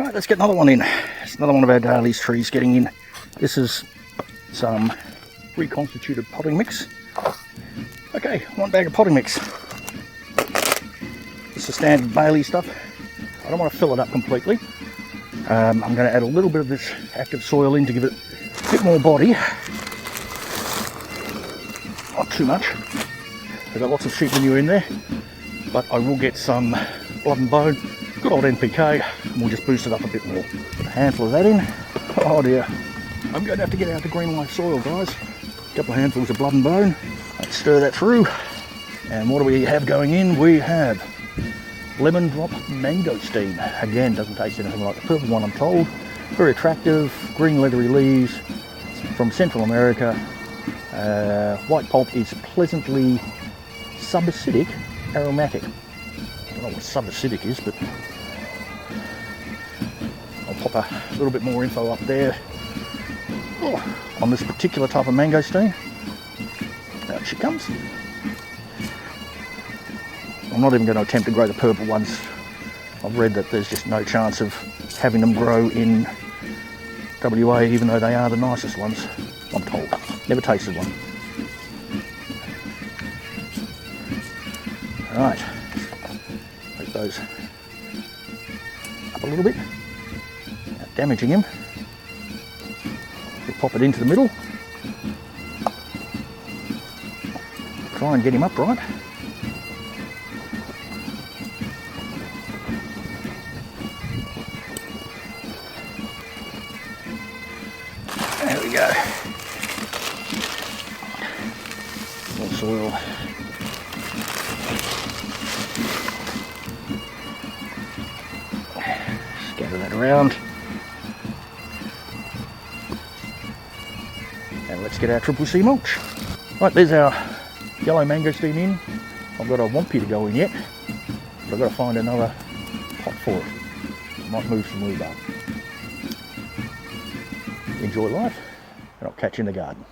Right, let's get another one in. It's another one of our diaries trees getting in. This is some reconstituted potting mix. Okay, 1 bag of potting mix. It's the standard Bailey stuff. I don't want to fill it up completely. I'm going to add a little bit of this active soil in to give it a bit more body. Not too much. I've got lots of sheep manure in there, but I will get some blood and bone, good old NPK, and we'll just boost it up a bit more. Put a handful of that in. Oh dear, I'm going to have to get out the green life soil, guys. A couple of handfuls of blood and bone. Let's stir that through. And what do we have going in? We have Lemondrop Mangosteen. Again, doesn't taste anything like the purple one, I'm told. Very attractive, green leathery leaves from Central America. White pulp is pleasantly subacidic, aromatic. I don't know what subacidic is, but I'll pop a little bit more info up there on this particular type of mangosteen. Out she comes. I'm not even going to attempt to grow the purple ones. I've read that there's just no chance of having them grow in WA, even though they are the nicest ones, I'm told. Never tasted one. Alright, take those up a little bit, without damaging him. We'll pop it into the middle. Try and get him upright. There we go. More soil. Scatter that around. And let's get our triple C mulch. Right, there's our yellow mangosteen in. I've got a wampy to go in yet, but I've got to find another pot for it. Might move some rhubarb. Enjoy life, and I'll catch you in the garden.